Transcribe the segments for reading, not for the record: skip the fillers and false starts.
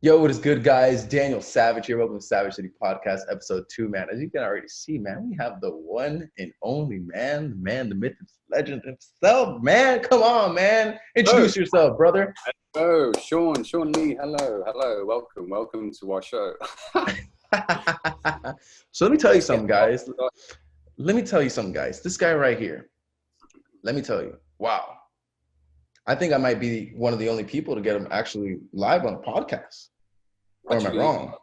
Yo, what is good, guys? Daniel Savage here. Welcome to Savage City Podcast, episode 2, man. As you can already see, man, we have the one and only man, the myth, the legend himself, man. Come on, man. Hello, Introduce yourself, brother. hello, Sean Lee. Hello, welcome to our show. So let me tell you Let's get something, guys. This guy right here, let me tell you, wow. I think I might be one of the only people to get him actually live on a podcast. Or am I wrong?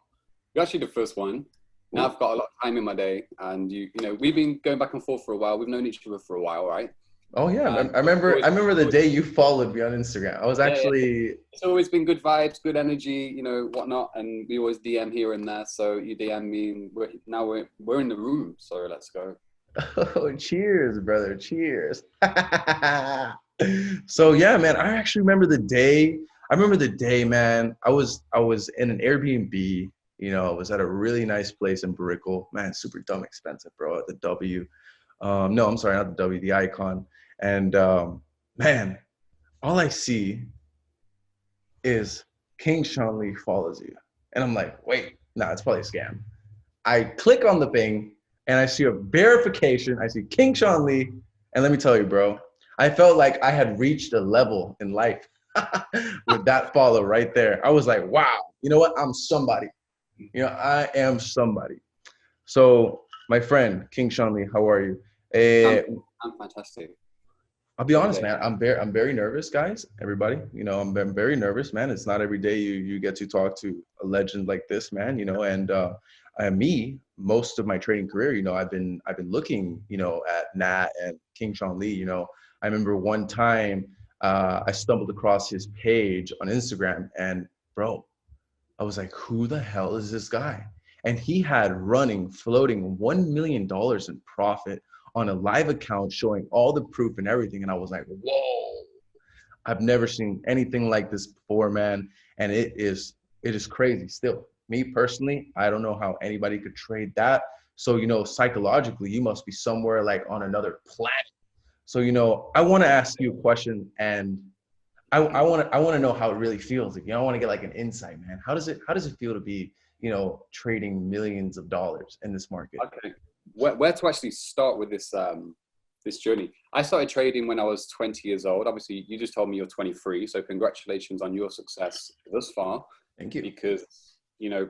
You're actually the first one. Now I've got a lot of time in my day, and you know, we've been going back and forth for a while. We've known each other for a while, right? Oh yeah, I remember the day you followed me on Instagram. I was actually. It's always been good vibes, good energy, you know, whatnot, and we always DM here and there. So you DM me, and we're in the room. So let's go. Oh, cheers, brother! Cheers. So yeah, man, I actually remember the day. Man. I was in an Airbnb. You know, I was at a really nice place in Brickell. Man, super dumb expensive, bro. At the W. No, I'm sorry, not the W, the Icon. And man, all I see is kingshaunlee follows you. And I'm like, wait, nah, it's probably a scam. I click on the thing and I see a verification. I see kingshaunlee. And let me tell you, bro, I felt like I had reached a level in life with that follow right there. I was like, wow, you know what? I'm somebody. You know, I am somebody. So, my friend, kingshaunlee, how are you? I'm fantastic. I'll be honest, man. I'm very nervous, guys. Everybody, you know, I'm very nervous, man. It's not every day you get to talk to a legend like this, man. You know, and most of my trading career, you know, I've been looking, you know, at Nat and kingshaunlee. You know, I remember one time I stumbled across his page on Instagram, and bro, I was like, who the hell is this guy? And he had floating $1 million in profit on a live account showing all the proof and everything. And I was like, whoa, I've never seen anything like this before, man. And it is crazy still. Me personally, I don't know how anybody could trade that. So, you know, psychologically, you must be somewhere like on another planet. So, you know, I want to ask you a question, and I want to know how it really feels. Like, you know, I want to get like an insight, man. How does it feel to be, you know, trading millions of dollars in this market? Okay. Where to actually start with this this journey? I started trading when I was 20 years old. Obviously, you just told me you're 23, so congratulations on your success thus far. Thank you. Because, you know,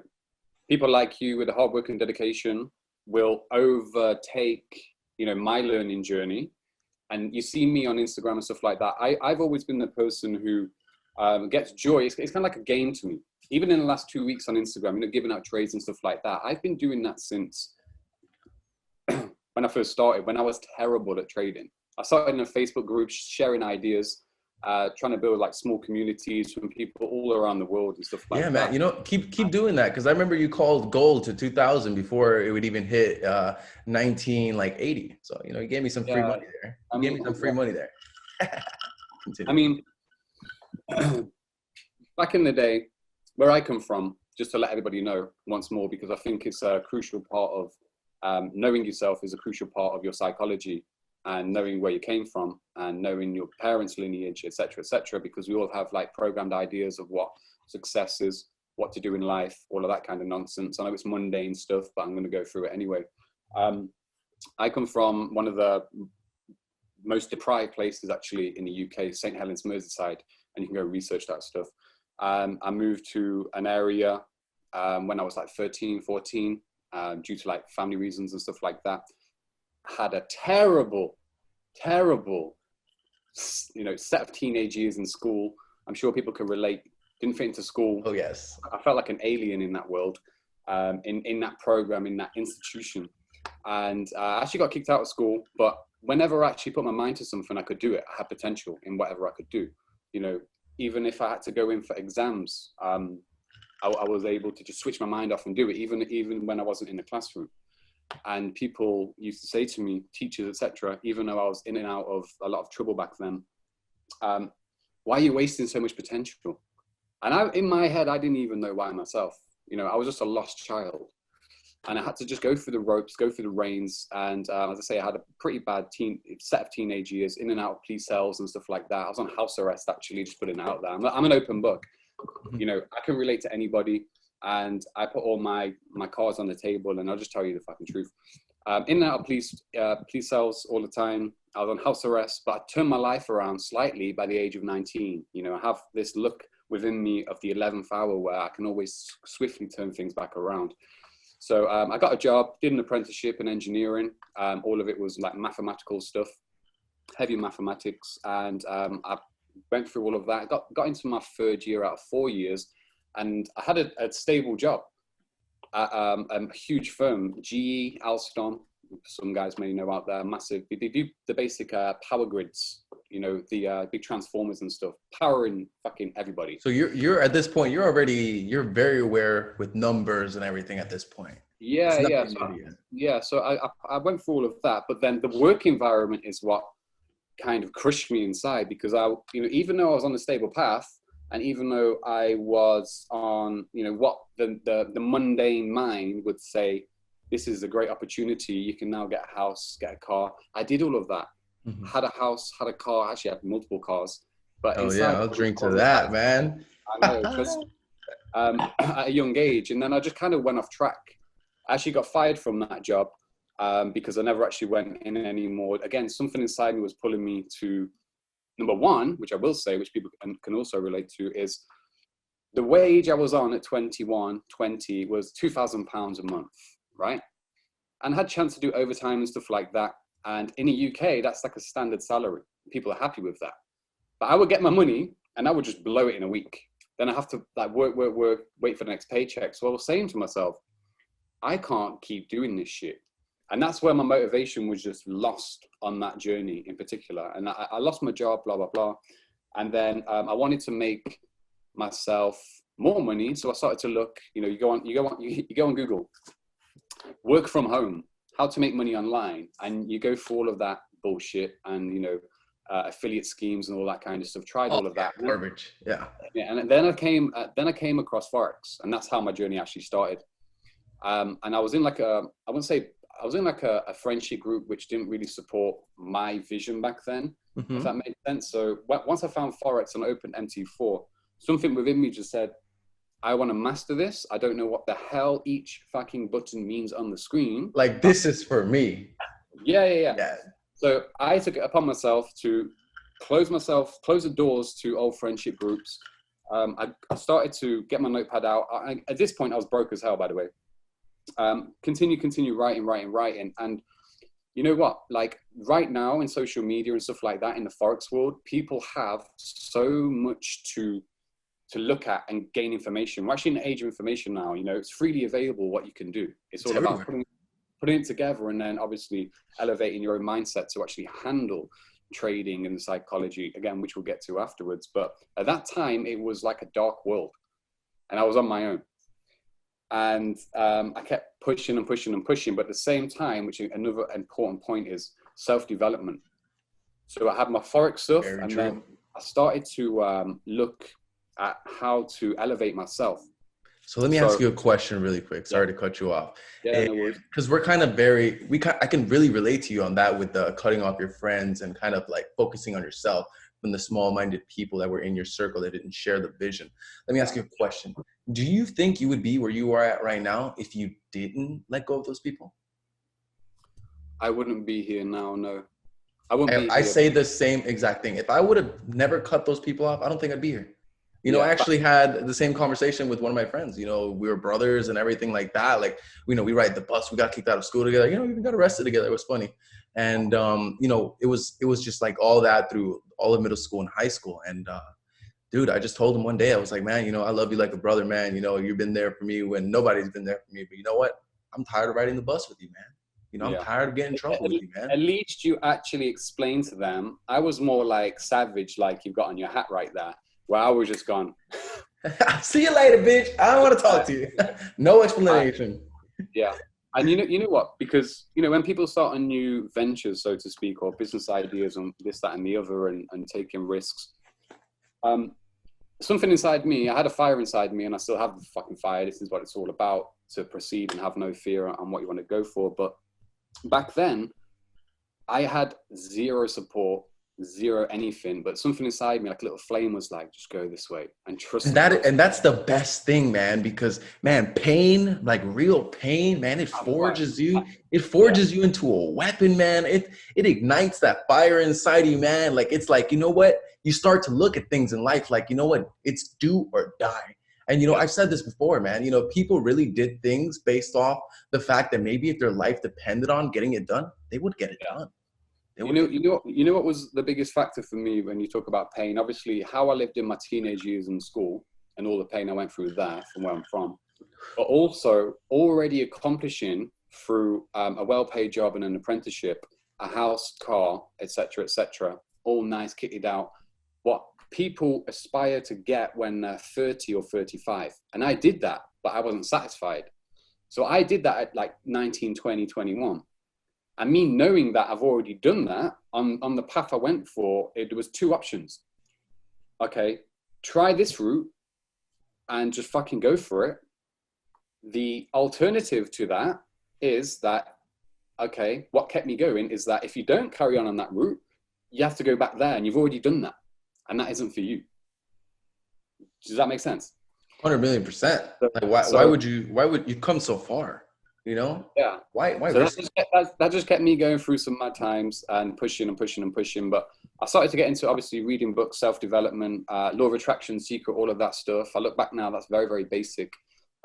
people like you with the hard work and dedication will overtake, you know, my learning journey. And you see me on Instagram and stuff like that. I've always been the person who gets joy. It's kind of like a game to me. Even in the last 2 weeks on Instagram, you know, giving out trades and stuff like that. I've been doing that since when I first started, when I was terrible at trading. I started in a Facebook group, sharing ideas, trying to build like small communities from people all around the world and stuff like that. Yeah, man, you know, keep doing that, because I remember you called gold to 2000 before it would even hit 1980. So, you know, you gave me some free money there. Gave me some free money there. I mean, back in the day, where I come from, just to let everybody know once more, because I think it's a crucial part of knowing yourself is a crucial part of your psychology, and knowing where you came from and knowing your parents' lineage, etc., because we all have like programmed ideas of what success is, what to do in life, all of that kind of nonsense. I know it's mundane stuff, but I'm going to go through it anyway. I come from one of the most deprived places actually in the UK, St. Helens, Merseyside, and you can go research that stuff. I moved to an area when I was like 13, 14, due to like family reasons and stuff like that. Had a terrible, you know, set of teenage years in school. I'm sure people can relate. Didn't fit into school. Oh, yes. I felt like an alien in that world, in that program, in that institution. And I actually got kicked out of school, but whenever I actually put my mind to something, I could do it. I had potential in whatever I could do. You know, even if I had to go in for exams, I was able to just switch my mind off and do it, even when I wasn't in the classroom. And people used to say to me, teachers, etc., even though I was in and out of a lot of trouble back then, why are you wasting so much potential? And in my head, I didn't even know why myself. You know, I was just a lost child. And I had to just go through the ropes, go through the reins. And as I say, I had a pretty bad set of teenage years, in and out of police cells and stuff like that. I was on house arrest, actually, just putting it out there. I'm an open book. You know, I can relate to anybody, and I put all my cards on the table, and I'll just tell you the fucking truth. In and out of police cells all the time. I was on house arrest, but I turned my life around slightly by the age of 19. You know, I have this look within me of the 11th hour where I can always swiftly turn things back around. So I got a job, did an apprenticeship in engineering. All of it was like mathematical stuff, heavy mathematics. And I went through all of that. Got into my third year out of 4 years, and I had a stable job at a huge firm, GE, Alstom. Some guys may know out there, massive. They do the basic power grids, you know, the big transformers and stuff, powering fucking everybody. So you're at this point, you're very aware with numbers and everything at this point. Yeah. So I went through all of that, but then the work environment is what kind of crushed me inside, because you know, even though I was on a stable path, and even though I was on, you know, what the mundane mind would say, this is a great opportunity, you can now get a house, get a car. I did all of that. Mm-hmm. Had a house, had a car, actually had multiple cars. But I'll drink to that, man. I know, just at a young age. And then I just kind of went off track. I actually got fired from that job because I never actually went in anymore. Again, something inside me was pulling me to, number one, which I will say, which people can also relate to, is the wage I was on at 21, 20 was £2,000 a month, right? And I had a chance to do overtime and stuff like that. And in the UK, that's like a standard salary. People are happy with that. But I would get my money and I would just blow it in a week. Then I have to like work, wait for the next paycheck. So I was saying to myself, I can't keep doing this shit. And that's where my motivation was just lost on that journey in particular. And I lost my job, blah, blah, blah. And then I wanted to make myself more money. So I started to look, you know, you go on Google, work from home, how to make money online. And you go through all of that bullshit and, you know, affiliate schemes and all that kind of stuff. Tried all of that. Garbage. Yeah. And then I came across Forex, and that's how my journey actually started. And I was in like I was in like a friendship group which didn't really support my vision back then, if that made sense. So once I found Forex and opened MT4, something within me just said, I want to master this. I don't know what the hell each fucking button means on the screen. Like, this is for me. Yeah. So I took it upon myself to close the doors to old friendship groups. I started to get my notepad out. At this point, I was broke as hell, by the way. Continue writing. And you know what? Like right now in social media and stuff like that, in the Forex world, people have so much to look at and gain information. We're actually in the age of information now. You know, it's freely available what you can do. It's all about putting it together and then obviously elevating your own mindset to actually handle trading and psychology, again, which we'll get to afterwards. But at that time, it was like a dark world and I was on my own. And I kept pushing. But at the same time, which is another important point, is self-development. So I had my Forex stuff, then I started to look at how to elevate myself. So let me ask you a question really quick. Sorry to cut you off. Yeah, no worries. Because we're kind of I can really relate to you on that with the cutting off your friends and kind of like focusing on yourself from the small-minded people that were in your circle that didn't share the vision. Let me ask you a question. Do you think you would be where you are at right now if you didn't let go of those people? I wouldn't be here now, no. I wouldn't be here. I say the same exact thing. If I would have never cut those people off, I don't think I'd be here. You know, I actually had the same conversation with one of my friends. You know, we were brothers and everything like that. Like, you know, we ride the bus, we got kicked out of school together. You know, we even got arrested together. It was funny. And, you know, it was just like all that through all of middle school and high school. And, dude, I just told him one day, I was like, man, you know, I love you like a brother, man. You know, you've been there for me when nobody's been there for me. But you know what? I'm tired of riding the bus with you, man. You know, I'm tired of getting in trouble with you, man. At least you actually explained to them. I was more like savage, like you've got on your hat right there, where I was just gone. See you later, bitch. I don't want to talk to you. No explanation. Yeah. And you know what? Because, you know, when people start on new ventures, so to speak, or business ideas and this, that, and the other, and taking risks, something inside me, I had a fire inside me, and I still have the fucking fire. This is what it's all about, to proceed and have no fear on what you want to go for. But back then, I had zero support, zero anything, but something inside me, like a little flame, was like, just go this way and trust And me. that's the best thing, man, because man, pain, like real pain, man, it forges you. It forges you into a weapon, man. It ignites that fire inside you, man. Like it's like, you know what? You start to look at things in life like, you know what? It's do or die. And you know, I've said this before, man. You know, people really did things based off the fact that maybe if their life depended on getting it done, they would get it done. You know what was the biggest factor for me when you talk about pain? Obviously, how I lived in my teenage years in school and all the pain I went through there from where I'm from, but also already accomplishing through a well-paid job and an apprenticeship, a house, car, etc., all nice, kitted out, what people aspire to get when they're 30 or 35. And I did that, but I wasn't satisfied. So I did that at like 19, 20, 21. And me knowing that I've already done that on the path I went for, there was two options. Okay, try this route and just fucking go for it. The alternative to that is that, okay, what kept me going is that if you don't carry on that route, you have to go back there and you've already done that. And that isn't for you. Does that make sense? 100,000,000%. Like why would you come so far? You know? Yeah. Why so that just kept me going through some mad times and pushing. But I started to get into obviously reading books, self-development, law of attraction, secret, all of that stuff. I look back now, that's very, very basic.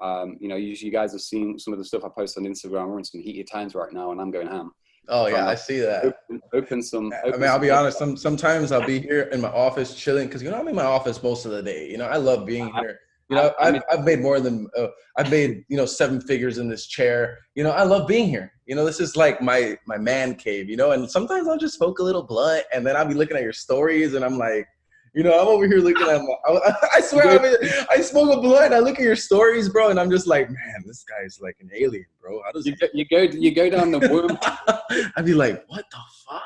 You know, you guys have seen some of the stuff I post on Instagram. We're in some heated times right now and I'm going ham. Oh yeah, I see that. I'll be honest. Sometimes I'll be here in my office chilling because you know I'm in my office most of the day. You know, I love being here. You know, I've made more than I've made, you know, 7 figures in this chair. You know, I love being here. You know, this is like my man cave. You know, and sometimes I'll just smoke a little blunt, and then I'll be looking at your stories, and I'm like, you know, I'm over here looking at I swear, I smoke a blunt. I look at your stories, bro, and I'm just like, man, this guy's like an alien, bro. How does you go down the worm? I'd be like, what the fuck?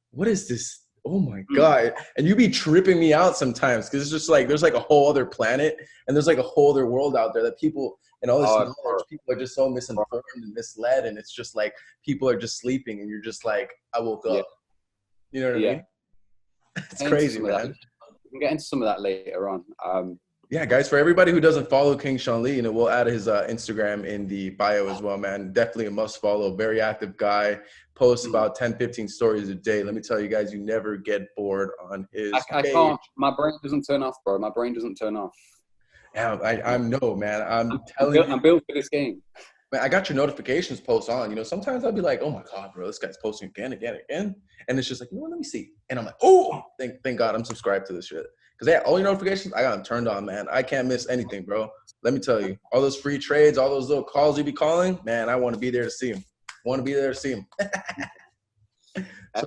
What is this? Oh my God. And you be tripping me out sometimes because it's just like there's like a whole other planet and there's like a whole other world out there that people and all this knowledge, people are just so misinformed and misled, and it's just like people are just sleeping and you're just like, I woke up. You know what I mean? It's crazy, man. We can get into some of that later on. Yeah, guys, for everybody who doesn't follow kingshaunlee, you know, we'll add his Instagram in the bio as well, man. Definitely a must follow. Very active guy. Posts about 10, 15 stories a day. Let me tell you guys, you never get bored on his I page. can't. My brain doesn't turn off, bro. My brain doesn't turn off. Yeah, I'm no, man. I'm telling you. I'm built for this game. Man, I got your notifications post on. You know, sometimes I'll be like, oh my God, bro, this guy's posting again. And it's just like, you know what, let me see. And I'm like, oh, thank God I'm subscribed to this shit. Because all your notifications, I got them turned on, man. I can't miss anything, bro. Let me tell you, all those free trades, all those little calls you be calling, man, I want to be there to see them. So let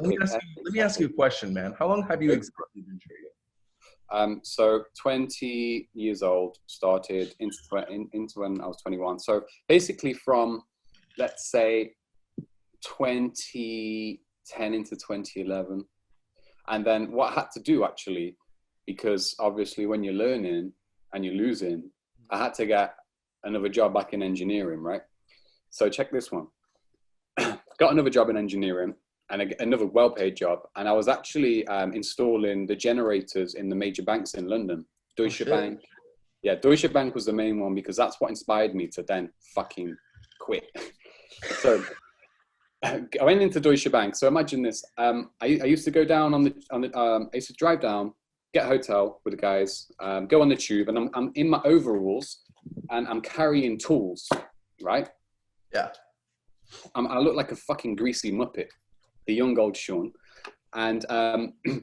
me ask you a question, man. How long have you exactly been trading? So 20 years old, started into when I was 21. So basically from, let's say, 2010 into 2011. And then what I had to do actually, because obviously when you're learning and you're losing, I had to get another job back in engineering, right? So check this one. Got another job in engineering and another well-paid job. And I was actually installing the generators in the major banks in London. Deutsche Bank. Yeah, Deutsche Bank was the main one because that's what inspired me to then fucking quit. So I went into Deutsche Bank. So imagine this. I used to go down I used to drive down, get a hotel with the guys, go on the tube, and I'm in my overalls and I'm carrying tools, right? Yeah. I look like a fucking greasy muppet, the young old Sean. And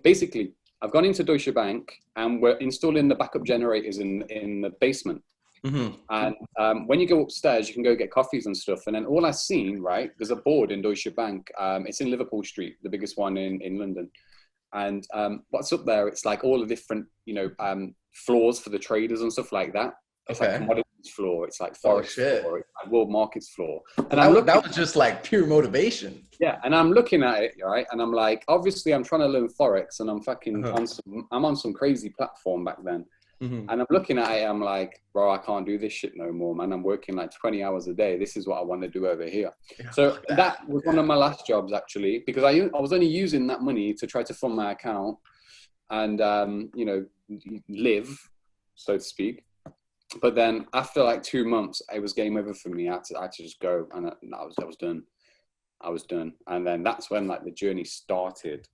basically, I've gone into Deutsche Bank and we're installing the backup generators in the basement. Mm-hmm. And when you go upstairs, you can go get coffees and stuff. And then all I've seen, right, there's a board in Deutsche Bank. It's in Liverpool Street, the biggest one in London. And what's up there? It's like all the different, floors for the traders and stuff like that. It's like commodities floor. It's like Forex floor. It's like world markets floor. And that was just like pure motivation. Yeah, and I'm looking at it, right? And I'm like, obviously, I'm trying to learn Forex, and I'm fucking I'm on some crazy platform back then. Mhm. And I'm looking at it, I'm like, bro, I can't do this shit no more, man. I'm working like 20 hours a day. This is what I want to do over here. Yeah, So fuck that was one Yeah. of my last jobs, actually, because I was only using that money to try to fund my account and, you know, live, so to speak. But then after like 2 months, it was game over for me. I had to just go, and I was done. I was done. And then that's when like the journey started.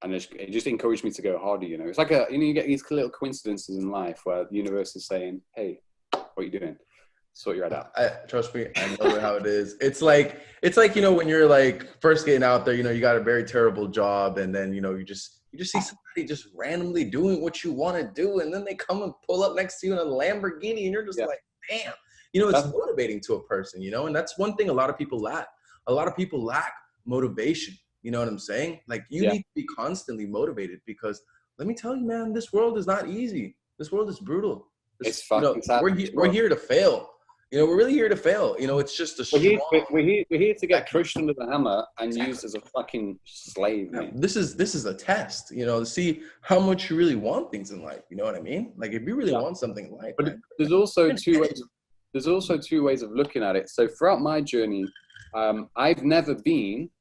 And it just encouraged me to go harder, you know. It's like you get these little coincidences in life where the universe is saying, hey, what are you doing? Sort your head out. Trust me, I know how it is. It's like, you know, when you're like first getting out there, you know, you got a very terrible job, and then, you know, you just see somebody just randomly doing what you want to do, and then they come and pull up next to you in a Lamborghini, and you're just like, damn. You know, it's motivating to a person, you know, and that's one thing a lot of people lack. A lot of people lack motivation. You know what I'm saying? Like, you need to be constantly motivated, because let me tell you, man, this world is not easy. This world is brutal. It's fucking sad. We're here to fail. You know, we're really here to fail. You know, it's just a strong. We're here to get crushed under the hammer and used as a fucking slave, man. This is a test, you know, to see how much you really want things in life. You know what I mean? Like, if you really want something in life, but man, there's also two ways. There's also two ways of looking at it. So throughout my journey, I've never been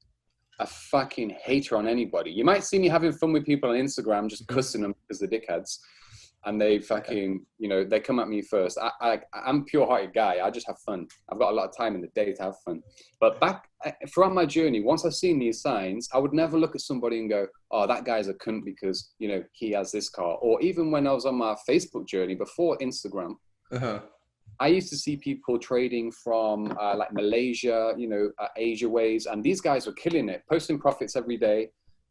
a fucking hater on anybody. You might see me having fun with people on Instagram, just cussing them because they're dickheads, and they fucking, you know, they come at me first. I'm a pure-hearted guy. I just have fun. I've got a lot of time in the day to have fun. But throughout my journey, once I've seen these signs, I would never look at somebody and go, oh, that guy's a cunt because, you know, he has this car. Or even when I was on my Facebook journey before Instagram, I used to see people trading from like Malaysia, you know, Asia ways, and these guys were killing it, posting profits every day,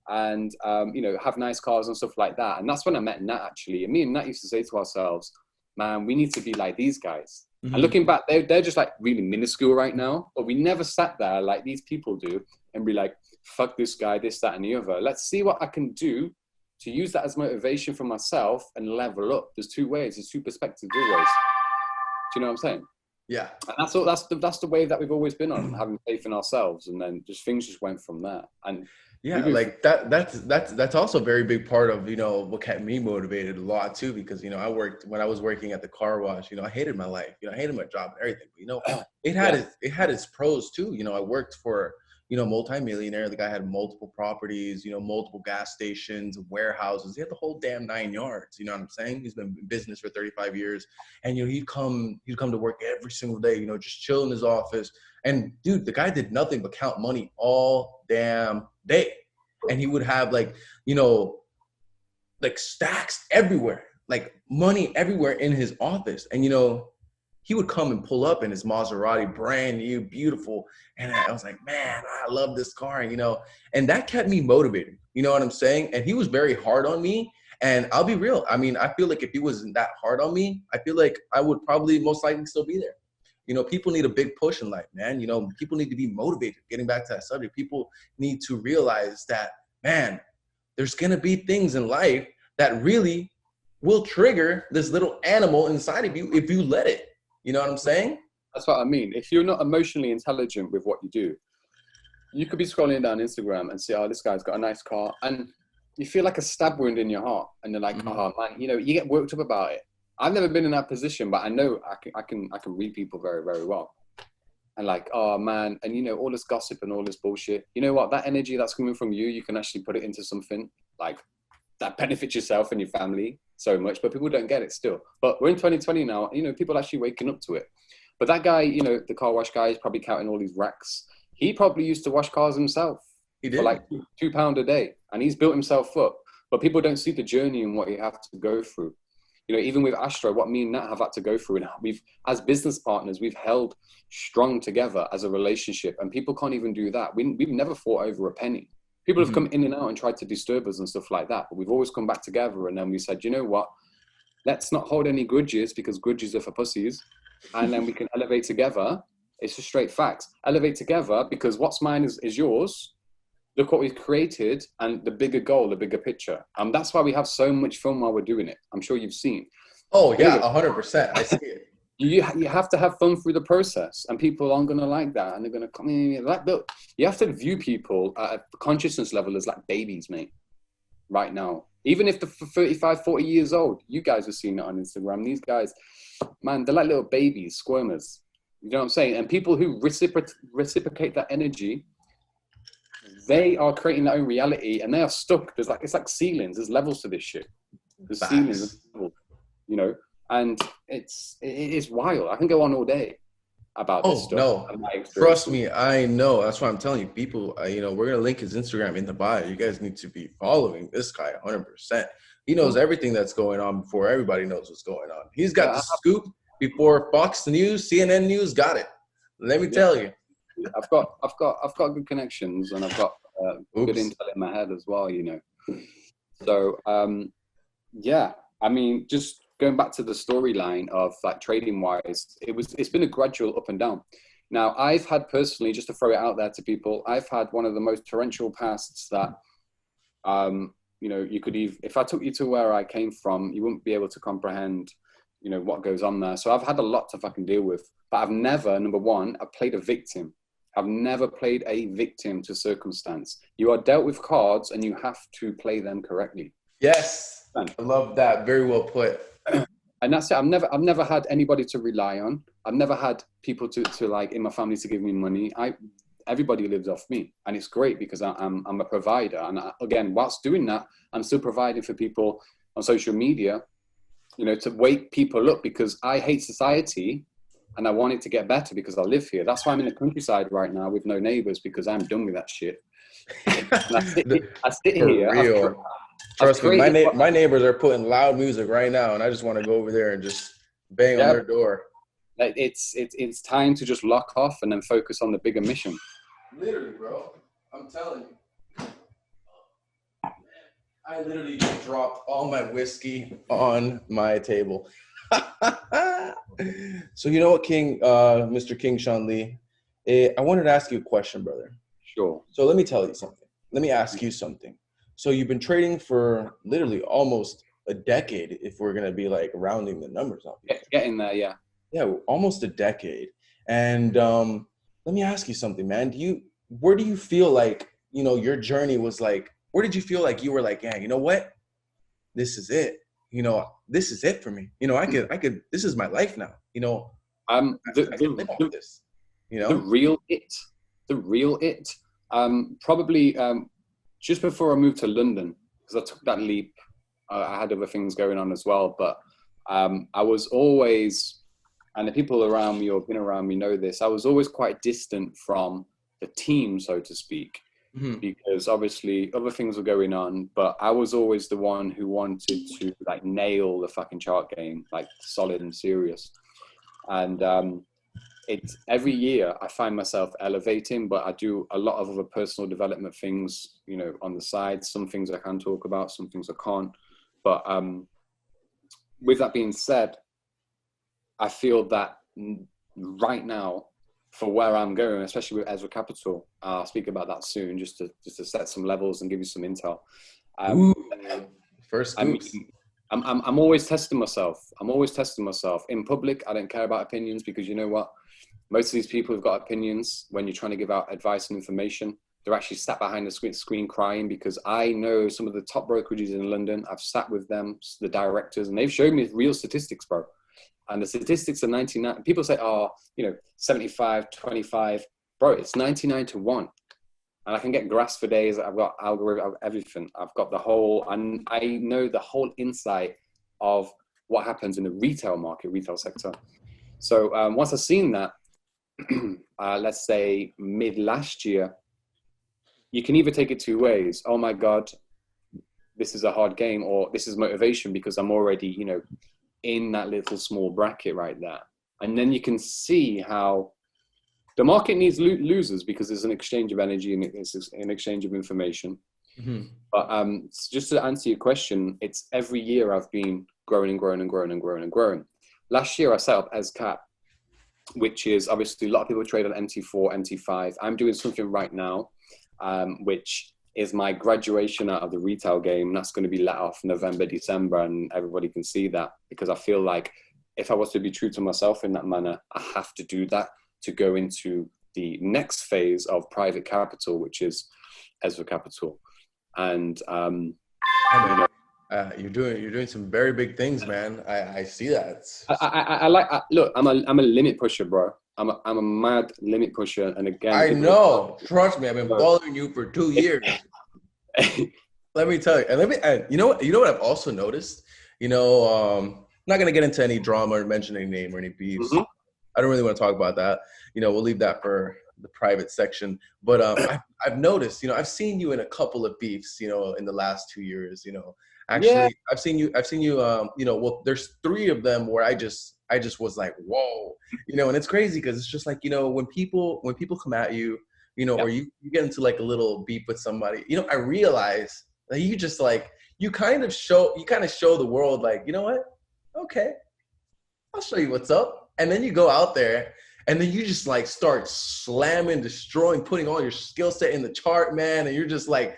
and you know, have nice cars and stuff like that. And that's when I met Nat, actually. And me and Nat used to say to ourselves, man, we need to be like these guys. And looking back, they're just like really minuscule right now, but we never sat there like these people do and be like, fuck this guy, this, that, and the other. Let's see what I can do to use that as motivation for myself and level up. There's two ways, there's two perspectives always. Do you know what I'm saying? Yeah. And that's the wave that we've always been on, having faith in ourselves, and then just things just went from there. And yeah, like that's also a very big part of, you know, what kept me motivated a lot too, because, you know, when I was working at the car wash, you know, I hated my life, you know, I hated my job and everything, but, you know, it had its pros too. You know, I worked for, you know, multimillionaire. The guy had multiple properties, you know, multiple gas stations, warehouses. He had the whole damn 9 yards. You know what I'm saying? He's been in business for 35 years. And, you know, he'd come to work every single day, you know, just chill in his office. And dude, the guy did nothing but count money all damn day. And he would have, like, you know, like stacks everywhere, like money everywhere in his office. And, you know, he would come and pull up in his Maserati, brand new, beautiful. And I was like, man, I love this car. And, you know, and that kept me motivated. You know what I'm saying? And he was very hard on me. And I'll be real. I mean, I feel like if he wasn't that hard on me, I feel like I would probably most likely still be there. You know, people need a big push in life, man. You know, people need to be motivated. Getting back to that subject, people need to realize that, man, there's going to be things in life that really will trigger this little animal inside of you if you let it. You know what I'm saying? That's what I mean. If you're not emotionally intelligent with what you do, you could be scrolling down Instagram and see, oh, this guy's got a nice car, and you feel like a stab wound in your heart, and you're like, oh man, you know, you get worked up about it. I've never been in that position, but I know I can read people very, very well. And like, oh man, and you know, all this gossip and all this bullshit. You know what? That energy that's coming from you, you can actually put it into something like that benefits yourself and your family so much, but people don't get it still. But we're in 2020 now, you know, people are actually waking up to it. But that guy, you know, the car wash guy is probably counting all these racks. He probably used to wash cars himself for like £2 a day, and he's built himself up. But people don't see the journey and what you have to go through. You know, even with Astro, what me and Nat have had to go through, and we've, as business partners, we've held strong together as a relationship, and people can't even do that. We've never fought over a penny. People have come in and out and tried to disturb us and stuff like that, but we've always come back together. And then we said, you know what? Let's not hold any grudges, because grudges are for pussies. And then we can elevate together. It's just straight facts. Elevate together, because what's mine is yours. Look what we've created, and the bigger goal, the bigger picture. That's why we have so much fun while we're doing it. I'm sure you've seen. Oh yeah, 100%. I see it. You have to have fun through the process, and people aren't going to like that, and they're going to come in like, look, you have to view people at a consciousness level as like babies, mate, right now. Even if they're 35, 40 years old, you guys have seen it on Instagram. These guys, man, they're like little babies, squirmers. You know what I'm saying? And people who reciprocate that energy, they are creating their own reality, and they are stuck. It's like ceilings. There's levels to this shit. There's ceilings, you know, and it is wild. I can go on all day about this stuff. No, trust me, I know. That's why I'm telling you, people. You know, we're gonna link his Instagram in the bio. You guys need to be following this guy 100%. He knows everything that's going on before everybody knows what's going on. He's got the scoop before Fox News, CNN News got it. Let me tell you. I've got good connections, and I've got good intel in my head as well. You know, so yeah. I mean, just going back to the storyline of like trading wise, it's been a gradual up and down. Now, I've had personally, just to throw it out there to people, I've had one of the most torrential pasts that, you know, you could even, if I took you to where I came from, you wouldn't be able to comprehend, you know, what goes on there. So I've had a lot to fucking deal with, but I've never, number one, I've played a victim. I've never played a victim to circumstance. You are dealt with cards and you have to play them correctly. Yes. I love that. Very well put. And that's it. I've never had anybody to rely on. I've never had people to like in my family to give me money. Everybody lives off me, and it's great because I'm a provider. And again, whilst doing that, I'm still providing for people on social media, you know, to wake people up, because I hate society and I want it to get better because I live here. That's why I'm in the countryside right now with no neighbors, because I'm done with that shit. And I sit here. Real. Trust me, my neighbors are putting loud music right now, and I just want to go over there and just bang on their door. It's time to just lock off and then focus on the bigger mission. Literally, bro. I'm telling you. I literally just dropped all my whiskey on my table. So you know what, Mr. Kingshaunlee, I wanted to ask you a question, brother. Sure. So let me tell you something. Let me ask you something. So you've been trading for literally almost a decade, if we're going to be like rounding the numbers up. Getting there, yeah. Yeah, almost a decade. And let me ask you something, man. Where do you feel like, you know, your journey was like, where did you feel like you were like, yeah, you know what? This is it. You know, this is it for me. You know, I could, this is my life now. You know, I can live off this, you know? The real it. Probably just before I moved to London, because I took that leap, I had other things going on as well. But I was always, and the people around me or been around me know this, I was always quite distant from the team, so to speak, because obviously other things were going on, but I was always the one who wanted to like nail the fucking chart game, like solid and serious. And it's every year I find myself elevating, but I do a lot of other personal development things, you know, on the side. Some things I can talk about, some things I can't. But with that being said, I feel that right now, for where I'm going, especially with Ezra Capital, I'll speak about that soon, just to set some levels and give you some intel. First scoops. I'm always testing myself. I'm always testing myself. In public, I don't care about opinions, because you know what? Most of these people who've got opinions, when you're trying to give out advice and information, they're actually sat behind the screen crying, because I know some of the top brokerages in London. I've sat with them, the directors, and they've showed me real statistics, bro. And the statistics are 99. People say, oh, you know, 75, 25. Bro, it's 99 to 1. And I can get graphs for days. I've got algorithm, everything. I've got the whole, and I know the whole insight of what happens in the retail market, retail sector. So once I've seen that, let's say mid last year, you can either take it two ways. Oh my God, this is a hard game, or this is motivation because I'm already, you know, in that little small bracket right there. And then you can see how the market needs losers, because there's an exchange of energy and it's an exchange of information. But just to answer your question, it's every year I've been growing and growing and growing and growing and growing. Last year I set up ESCAP, which is obviously a lot of people trade on MT4, MT5. I'm doing something right now, which is my graduation out of the retail game. That's going to be let off November, December, and everybody can see that, because I feel like if I was to be true to myself in that manner, I have to do that to go into the next phase of private capital, which is Ezra Capital. And You're doing some very big things, man. I see that. Look, I'm a limit pusher, bro. I'm a mad limit pusher. And again, I know. Trust me, I've been following you for 2 years. Let me tell you, and you know what I've also noticed. I'm not gonna get into any drama or mention any name or any beefs. Mm-hmm. I don't really want to talk about that. We'll leave that for the private section. But I've noticed, I've seen you in a couple of beefs, in the last 2 years. Actually, Yeah. I've seen you. Well, there's 3 of them where I just was like, whoa, and it's crazy because it's just like, when people come at you, or you get into like a little beef with somebody, I realize that you just like, you kind of show the world like, you know what? Okay, I'll show you what's up. And then you go out there and then you just like start slamming, destroying, putting all your skill set in the chart, man. And you're just like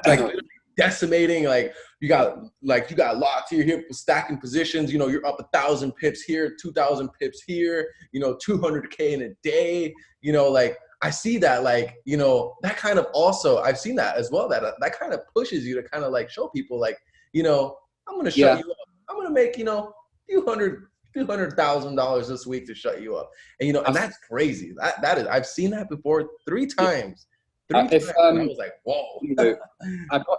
literally decimating. Like you got locked to your hip, stacking positions. You're up 1,000 pips here, 2,000 pips here. 200K in a day. Like I see that. Like that kind of also I've seen that as well. That kind of pushes you to kind of like show people like I'm gonna shut you up. I'm gonna make $200,000 this week to shut you up, and and that's crazy. That is, I've seen that before 3 times. And I was like, whoa.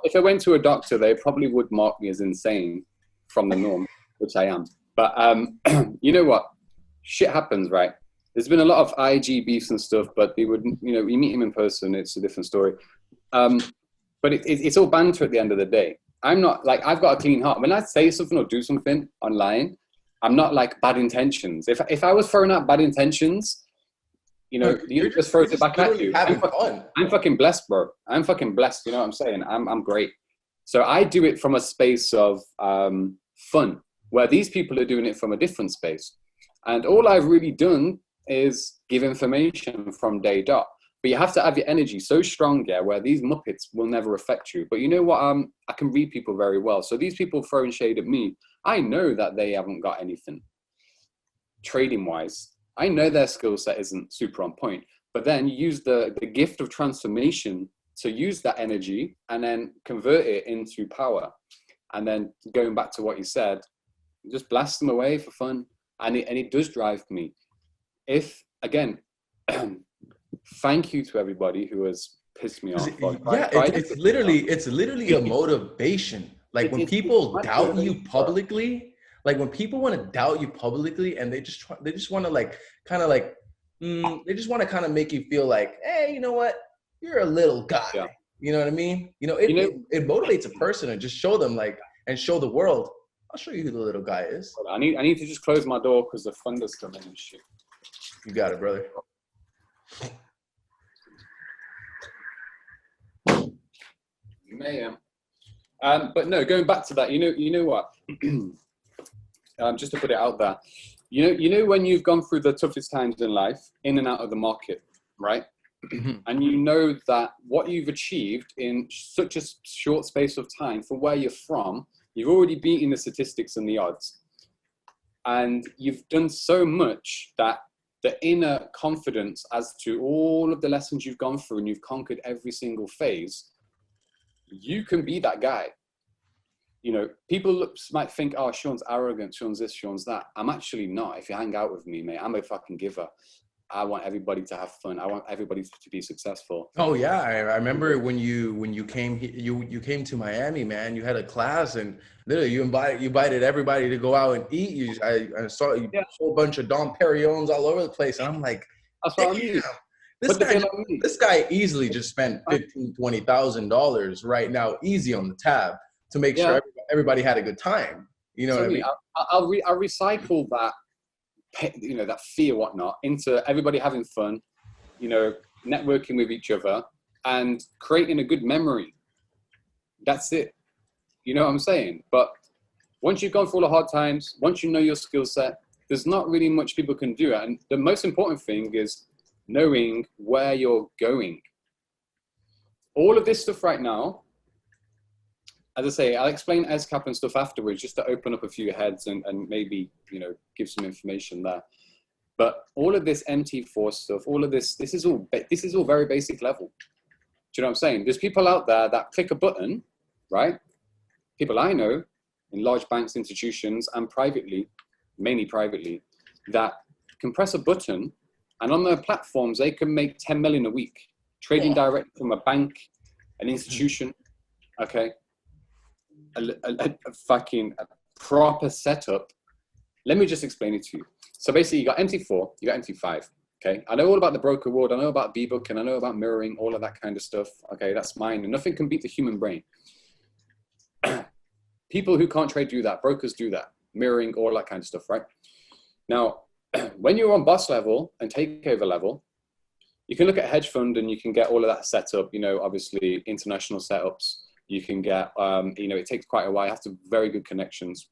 If I went to a doctor, they probably would mark me as insane from the norm, which I am. But you know what? Shit happens, right? There's been a lot of IG beefs and stuff, but you meet him in person, it's a different story. But it's all banter at the end of the day. I'm not like, I've got a clean heart. When I say something or do something online, I'm not like bad intentions. If I was throwing out bad intentions, you just throws it back at you. I'm fucking blessed, bro. I'm fucking blessed. You know what I'm saying? I'm great. So I do it from a space of fun, where these people are doing it from a different space. And all I've really done is give information from day dot. But you have to have your energy so strong, where these Muppets will never affect you. But you know what? I can read people very well. So these people throwing shade at me, I know that they haven't got anything trading-wise. I know their skill set isn't super on point. But then you use the gift of transformation to use that energy and then convert it into power. And then going back to what you said, just blast them away for fun. And it does drive me. Again, thank you to everybody who has pissed me off. It's literally a motivation. Like when people doubt you publicly, and they just want to like kind of like they just want to kind of make you feel like, hey, you know what, you're a little guy. Yeah. You know what I mean? It motivates a person and just show them like, and show the world, I'll show you who the little guy is. I need to just close my door because the thunder's coming and shit. You got it, brother. Mayhem. But no, going back to that, you know what? Just to put it out there, you know when you've gone through the toughest times in life, in and out of the market, right? And you know that what you've achieved in such a short space of time from where you're from, you've already beaten the statistics and the odds. And you've done so much that the inner confidence as to all of the lessons you've gone through and you've conquered every single phase, you can be that guy. People might think, oh, Sean's arrogant, Sean's this, Sean's that. I'm actually not. If you hang out with me, mate, I'm a fucking giver. I want everybody to have fun. I want everybody to be successful. Oh yeah, I remember when you came you came to Miami, man. You had a class and literally you invited everybody to go out and eat. I saw you a whole bunch of Dom Perignons all over the place, and I'm like, that's what I mean. This guy easily just spent $15,000-$20,000 right now, easy on the tab, to make sure everybody had a good time. You know what I mean? I'll recycle that, that fear, whatnot, into everybody having fun, networking with each other and creating a good memory. That's it. You know what I'm saying? But once you've gone through all the hard times, once you know your skill set, there's not really much people can do. And the most important thing is knowing where you're going. All of this stuff right now, as I say, I'll explain SCAP and stuff afterwards just to open up a few heads and maybe, give some information there. But all of this MT4 stuff, all of this is all very basic level. Do you know what I'm saying? There's people out there that click a button, right? people I know in large banks, institutions, and privately, mainly privately, that can press a button, and on their platforms, they can make 10 million a week, trading direct from a bank, an institution, okay? A fucking proper setup. Let me just explain it to you. So basically, you got MT4, you got MT5, okay? I know all about the broker world, I know about B-Book, and I know about mirroring, all of that kind of stuff, okay? That's mine, and nothing can beat the human brain. People who can't trade do that, brokers do that, mirroring, all that kind of stuff, right? Now, when you're on boss level and takeover level, you can look at hedge fund and you can get all of that set up, you know, obviously international setups. You can get, you know, it takes quite a while. You have to have very good connections.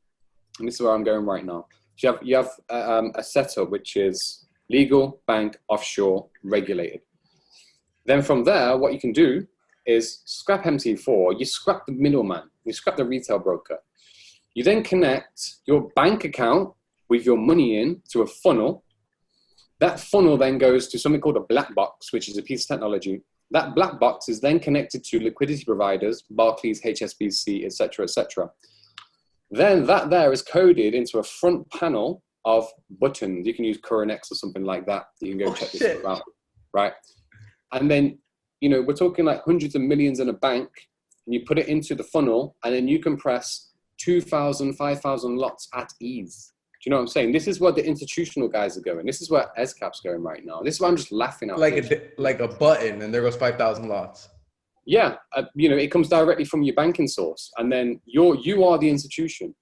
And this is where I'm going right now. So you have a setup which is legal, bank, offshore, regulated. Then from there, what you can do is scrap MT4, you scrap the middleman, you scrap the retail broker. You then connect your bank account with your money in to a funnel. That funnel then goes to something called a black box, which is a piece of technology. That black box is then connected to liquidity providers, Barclays, HSBC, etc., etc. Then that there is coded into a front panel of buttons. You can use CurrentX or something like that. You can go check this stuff out, right? And then, you know, we're talking like hundreds of millions in a bank, and you put it into the funnel, and then you can press 2,000, 5,000 lots at ease. Do you know what I'm saying? This is where the institutional guys are going. This is where ESCAP's going right now. This is why I'm just laughing at. Like a button, and there goes 5,000 lots. Yeah, you know, it comes directly from your banking source, and then you are the institution,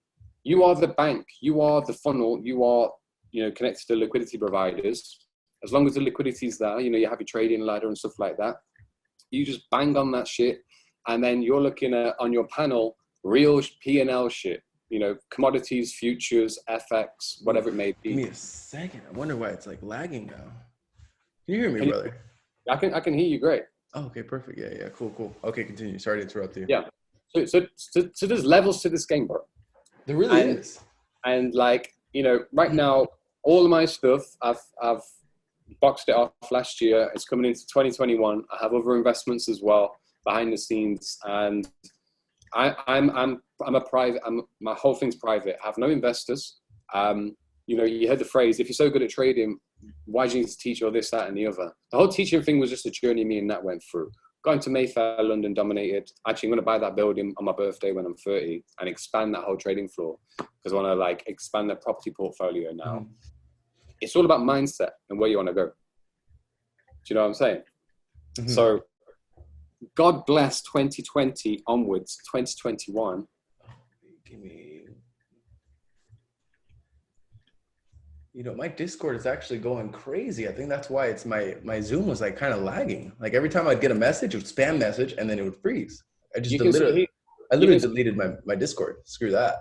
you are the bank, you are the funnel, you are, you know, connected to liquidity providers. As long as the liquidity is there, you know, you have your trading ladder and stuff like that. You just bang on that shit, and then you're looking at on your panel real P&L shit. You know, commodities, futures, FX, whatever it may be. Give me a second. I wonder why it's like lagging now. Can you hear me, brother? I can hear you great. Oh, okay, perfect. Yeah, cool. Okay, continue. Sorry to interrupt you. Yeah. So there's levels to this game, bro. There really is. And like, you know, right now, all of my stuff, I've boxed it off last year. It's coming into 2021. I have other investments as well behind the scenes, and I'm a private. My whole thing's private. I have no investors. You know, you heard the phrase, if you're so good at trading, why do you need to teach all this, that, and the other? The whole teaching thing was just a journey me and Nat went through. Going to Mayfair, London dominated. Actually, I'm going to buy that building on my birthday when I'm 30 and expand that whole trading floor because I want to like expand the property portfolio now. It's all about mindset and where you want to go. Do you know what I'm saying? So God bless 2020 onwards, 2021. Give me. You know, my Discord is actually going crazy. I think that's why it's my Zoom was like kind of lagging. Like every time I'd get a message, it would spam message, and then it would freeze. I literally deleted my Discord. Screw that.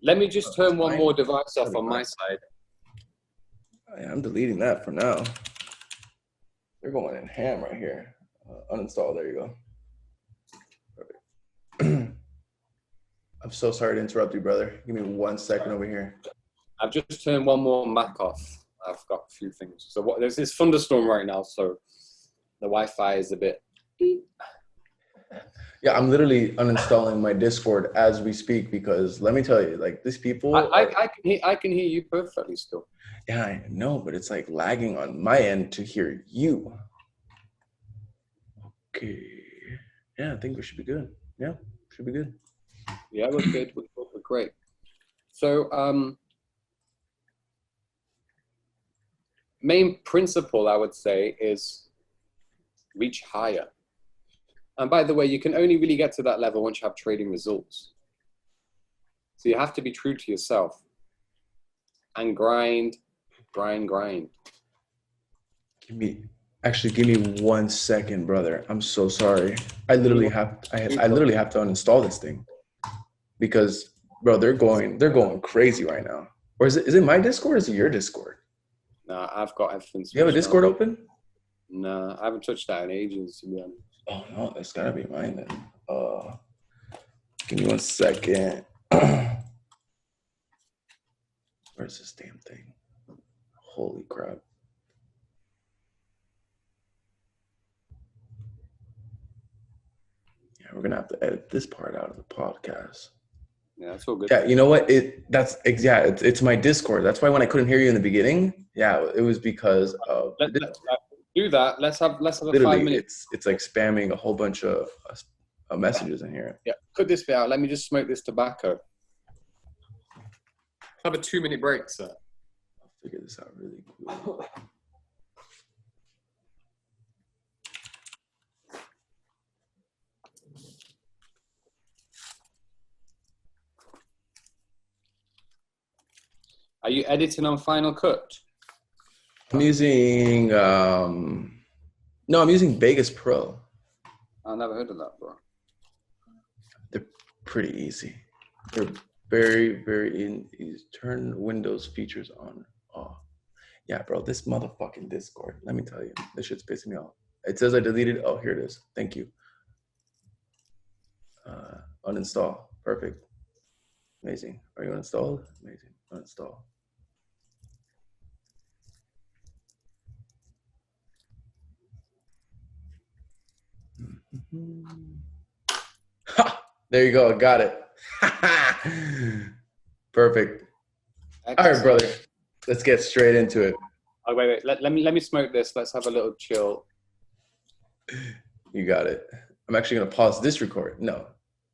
Let me just turn one more device off on my side. Oh, yeah, I'm deleting that for now. They're going in ham right here. Uninstall. There you go. Perfect. I'm so sorry to interrupt you, brother. Give me 1 second over here. I've just turned one more Mac off. I've got a few things. So there's this thunderstorm right now, so the Wi-Fi is a bit. Yeah, I'm literally uninstalling my Discord as we speak because let me tell you, like these people. I can hear you perfectly still. Yeah, I know, but it's like lagging on my end to hear you. Okay. Yeah, I think we should be good. Yeah, should be good. Yeah, we're good. We're great. So, main principle I would say is reach higher. And by the way, you can only really get to that level once you have trading results. So you have to be true to yourself and grind. Give me 1 second, brother. I'm so sorry. I literally have to uninstall this thing because, bro, they're going crazy right now. Or is it my Discord or is it your Discord? No, I've got everything. You have a Discord open? No, I haven't touched that in ages, to be honest. Oh no, that's gotta be mine then. Give me 1 second. Where's this damn thing? Holy crap. Yeah, we're gonna have to edit this part out of the podcast. Yeah, it's all good. Yeah, you know what? It's my Discord. That's why when I couldn't hear you in the beginning, yeah, it was because of the Let's do that. Let's have a literally 5 minute. it's like spamming a whole bunch of messages in here. Yeah, cut this bit out. Let me just smoke this tobacco. Have a 2-minute break, sir. I'll figure this out really quick. Are you editing on Final Cut? I'm using no, I'm using Vegas Pro. I never heard of that, bro. They're pretty easy. They're very, very easy. Turn Windows features on off. Yeah, bro, this motherfucking Discord. Let me tell you, this shit's pissing me off. It says I deleted. Oh, here it is. Thank you. Uninstall. Perfect. Amazing. Are you uninstalled? Amazing. Uninstall. Ha! There you go. Got it. Perfect. Excellent. All right, brother. Let's get straight into it. Oh, wait. Let me smoke this. Let's have a little chill. You got it. I'm actually going to pause this record. No,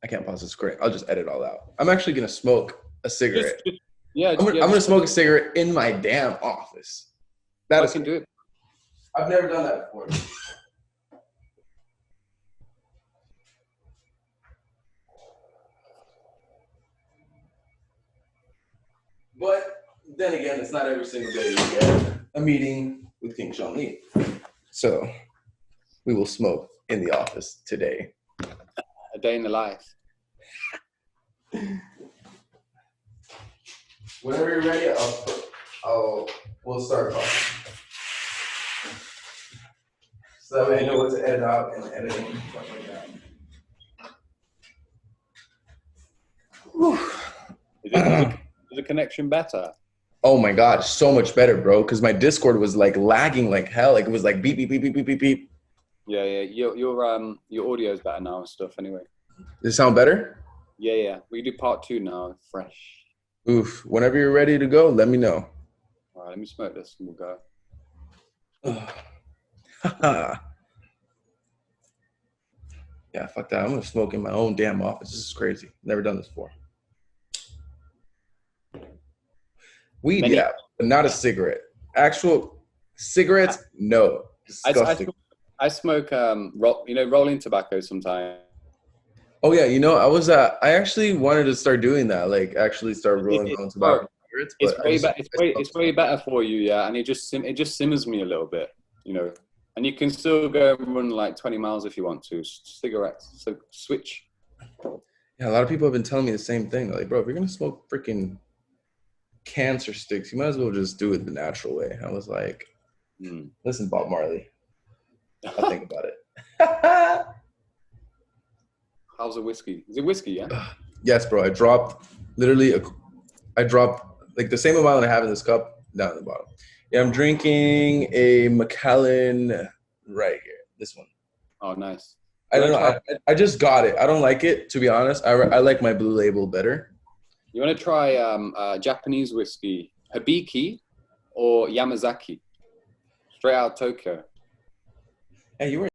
I can't pause this recording. I'll just edit all out. I'm actually going to smoke a cigarette. I'm going to smoke a cigarette in my damn office. I can do it. I've never done that before. But then again, it's not every single day you get a meeting with Kingshaunlee. So we will smoke in the office today. A day in the life. Whenever you're ready, we'll start talking. So that way I know what to edit out and editing and stuff like that. Is the connection better? Oh my God, so much better, bro. Because my Discord was like lagging like hell. Like it was like beep, beep, beep, beep, beep, beep, beep. Yeah. Your audio is better now and stuff anyway. Does it sound better? Yeah. We do part 2 now, fresh. Oof. Whenever you're ready to go, let me know. All right, let me smoke this and we'll go. Yeah, fuck that. I'm gonna smoke in my own damn office. This is crazy. Never done this before. Weed, yeah, but not a cigarette. Actual cigarettes, no. Disgusting. I smoke rolling tobacco sometimes. Oh yeah, you know, I actually wanted to start doing that, like actually start rolling on tobacco cigarettes. It's way better for you, yeah, and it just simmers me a little bit, you know. And you can still go and run like 20 miles if you want to. Cigarettes, so switch. Yeah, a lot of people have been telling me the same thing. They're like, bro, if you're gonna smoke freaking cancer sticks, you might as well just do it the natural way. I was like, listen, Bob Marley, I'll think about it. How's the whiskey? Is it whiskey, yeah? Yes, bro. I dropped like the same amount that I have in this cup down at the bottom. Yeah, I'm drinking a Macallan right here. This one. Oh, nice. I don't know. I just got it. I don't like it, to be honest. I like my Blue Label better. You want to try Japanese whiskey, Hibiki or Yamazaki? Straight out of Tokyo. Hey, you were